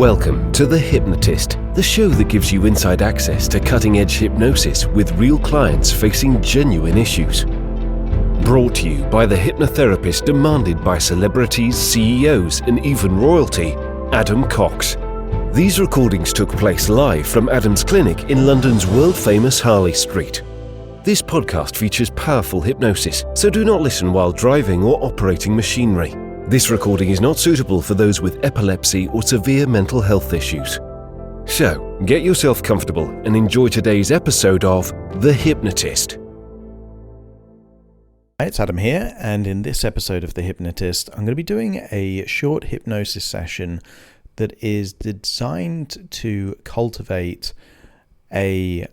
Welcome to The Hypnotist, the show that gives you inside access to cutting-edge hypnosis with real clients facing genuine issues. Brought to you by the hypnotherapist demanded by celebrities, CEOs, and even royalty, Adam Cox. These recordings took place live from Adam's clinic in London's world-famous Harley Street. This podcast features powerful hypnosis, so do not listen while driving or operating machinery. This recording is not suitable for those with epilepsy or severe mental health issues. So, get yourself comfortable and enjoy today's episode of The Hypnotist. Hi, it's Adam here, and in this episode of The Hypnotist, I'm going to be doing a short hypnosis session that is designed to cultivate an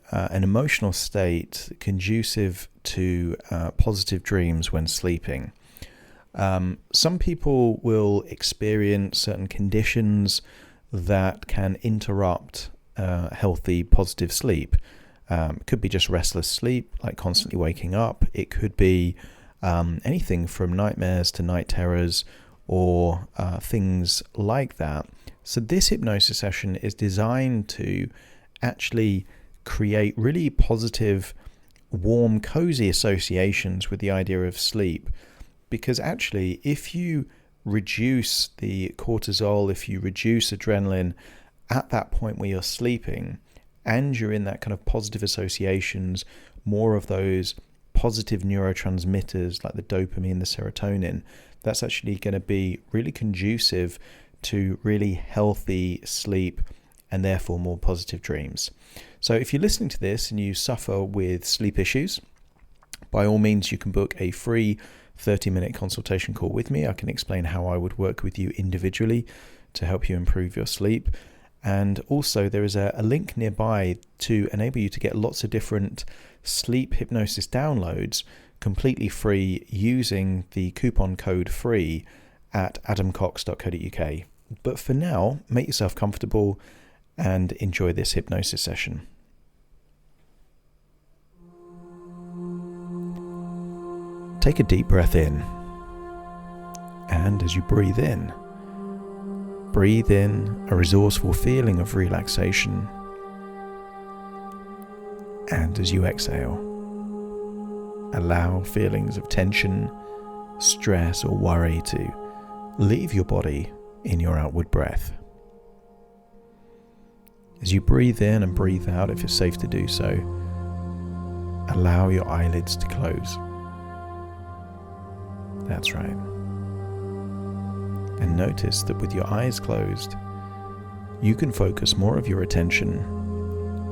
emotional state conducive to positive dreams when sleeping. Some people will experience certain conditions that can interrupt healthy, positive sleep. It could be just restless sleep, like constantly waking up. It could be anything from nightmares to night terrors or things like that. So this hypnosis session is designed to actually create really positive, warm, cozy associations with the idea of sleep. Because actually, if you reduce the cortisol, if you reduce adrenaline at that point where you're sleeping, and you're in that kind of positive associations, more of those positive neurotransmitters like the dopamine, the serotonin, that's actually going to be really conducive to really healthy sleep and therefore more positive dreams. So if you're listening to this and you suffer with sleep issues, by all means, you can book a free 30-minute consultation call with me. I can explain how I would work with you individually to help you improve your sleep. And also there is a link nearby to enable you to get lots of different sleep hypnosis downloads completely free using the coupon code FREE at adamcox.co.uk. But for now, make yourself comfortable and enjoy this hypnosis session. Take a deep breath in, and as you breathe in a resourceful feeling of relaxation, and as you exhale, allow feelings of tension, stress or worry to leave your body in your outward breath. As you breathe in and breathe out, if you're safe to do so, allow your eyelids to close. That's right. And notice that with your eyes closed, you can focus more of your attention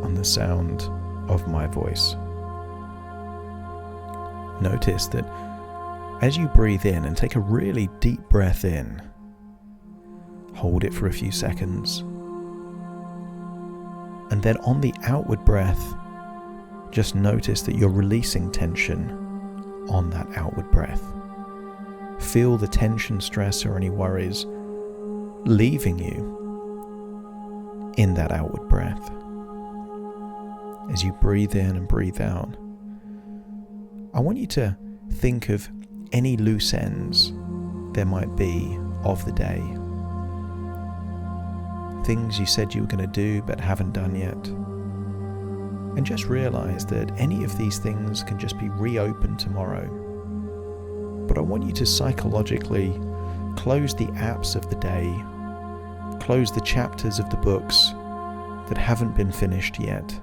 on the sound of my voice. Notice that as you breathe in and take a really deep breath in, hold it for a few seconds, and then on the outward breath, just notice that you're releasing tension on that outward breath. Feel the tension, stress, or any worries leaving you in that outward breath. As you breathe in and breathe out, I want you to think of any loose ends there might be of the day. Things you said you were going to do but haven't done yet. And just realize that any of these things can just be reopened tomorrow. But I want you to psychologically close the apps of the day, close the chapters of the books that haven't been finished yet,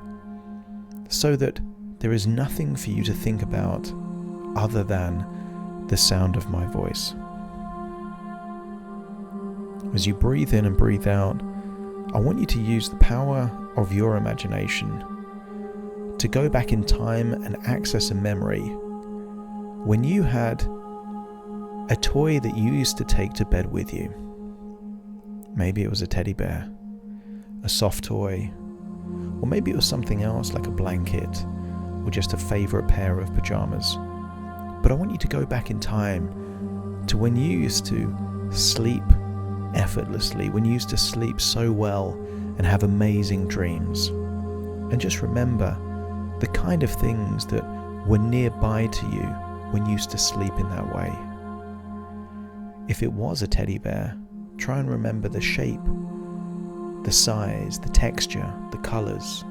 so that there is nothing for you to think about other than the sound of my voice. As you breathe in and breathe out, I want you to use the power of your imagination to go back in time and access a memory when you had a toy that you used to take to bed with you. Maybe it was a teddy bear, a soft toy, or maybe it was something else like a blanket or just a favorite pair of pajamas. But I want you to go back in time to when you used to sleep effortlessly, when you used to sleep so well and have amazing dreams. And just remember the kind of things that were nearby to you when you used to sleep in that way. If it was a teddy bear, try and remember the shape the size, the texture, the colors.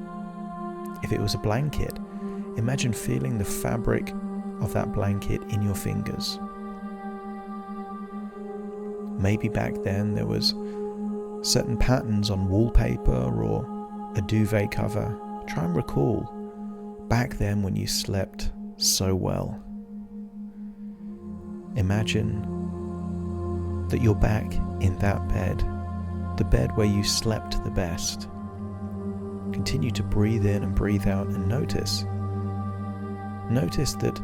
If it was a blanket, imagine feeling the fabric of that blanket in your fingers. Maybe back then there was certain patterns on wallpaper or a duvet cover. Try and recall back then when you slept so well. Imagine that you're back in that bed, the bed where you slept the best. Continue to breathe in and breathe out and notice. Notice that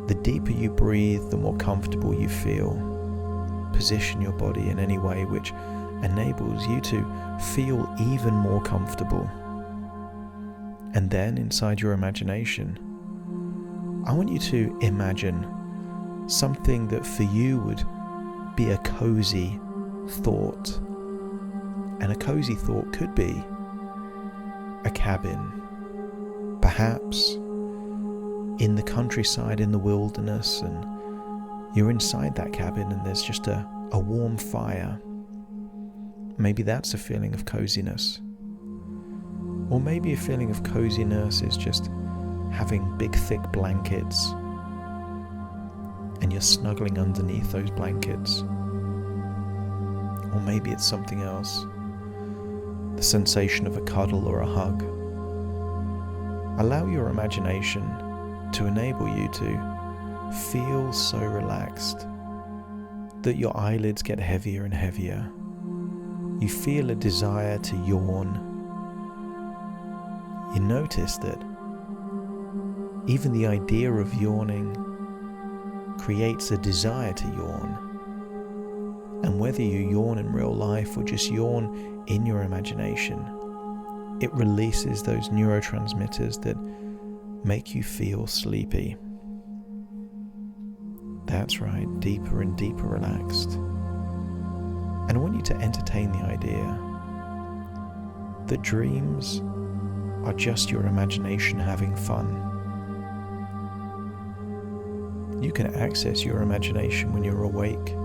the deeper you breathe, the more comfortable you feel. Position your body in any way which enables you to feel even more comfortable. And then inside your imagination, I want you to imagine something that for you would be a cozy thought. And a cozy thought could be a cabin, perhaps in the countryside, in the wilderness, and you're inside that cabin and there's just a warm fire. Maybe that's a feeling of coziness. Or maybe a feeling of coziness is just having big thick blankets and you're snuggling underneath those blankets. Or maybe it's something else. The sensation of a cuddle or a hug. Allow your imagination to enable you to feel so relaxed that your eyelids get heavier and heavier. You feel a desire to yawn. You notice that even the idea of yawning creates a desire to yawn. And whether you yawn in real life or just yawn in your imagination, it releases those neurotransmitters that make you feel sleepy. That's right, deeper and deeper relaxed. And I want you to entertain the idea that dreams are just your imagination having fun. You can access your imagination when you're awake.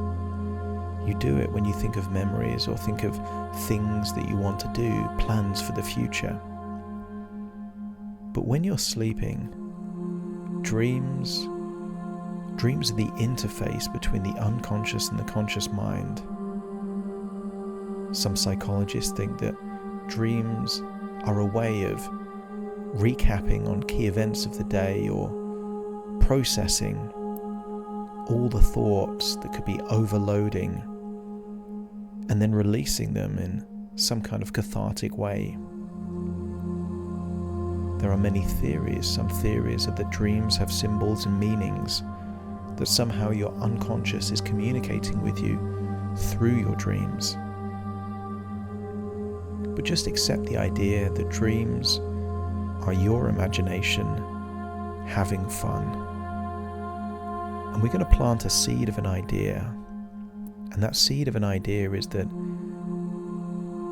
You do it when you think of memories or think of things that you want to do, plans for the future. But when you're sleeping, dreams are the interface between the unconscious and the conscious mind. Some psychologists think that dreams are a way of recapping on key events of the day or processing all the thoughts that could be overloading and then releasing them in some kind of cathartic way. There are many theories. Some theories are that dreams have symbols and meanings, that somehow your unconscious is communicating with you through your dreams. But just accept the idea that dreams are your imagination having fun. And we're going to plant a seed of an idea. And that seed of an idea is that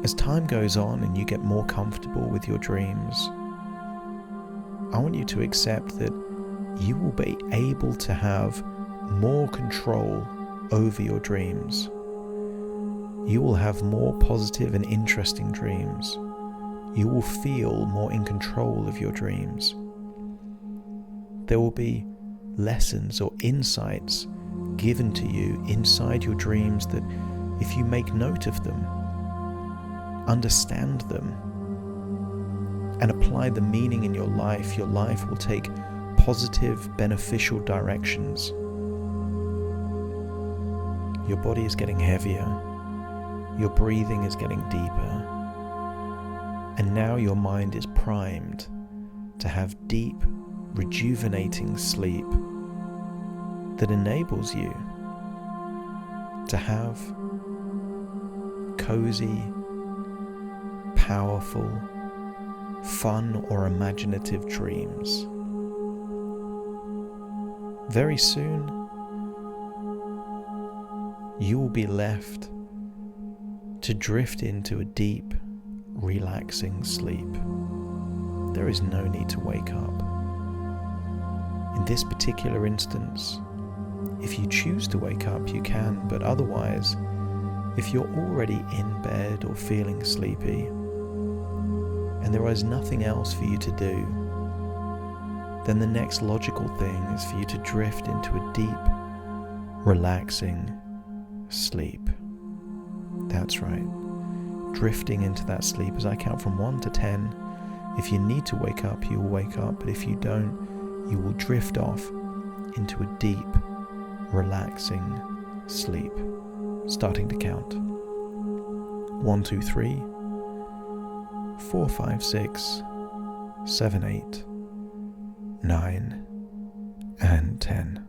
as time goes on and you get more comfortable with your dreams, I want you to accept that you will be able to have more control over your dreams. You will have more positive and interesting dreams. You will feel more in control of your dreams. There will be lessons or insights given to you inside your dreams that if you make note of them, understand them, and apply the meaning in your life will take positive, beneficial directions. Your body is getting heavier, your breathing is getting deeper, and now your mind is primed to have deep, rejuvenating sleep that enables you to have cozy, powerful, fun or imaginative dreams. Very soon, you will be left to drift into a deep, relaxing sleep. There is no need to wake up. In this particular instance, if you choose to wake up, you can, but otherwise, If you're already in bed or feeling sleepy, and there is nothing else for you to do, then the next logical thing is for you to drift into a deep, relaxing sleep. That's right. Drifting into that sleep as I count from 1 to 10. If you need to wake up, you will wake up, but if you don't, you will drift off into a deep, relaxing sleep. Starting to count. 1, 2, 3, 4, 5, 6, 7, 8, 9, and 10.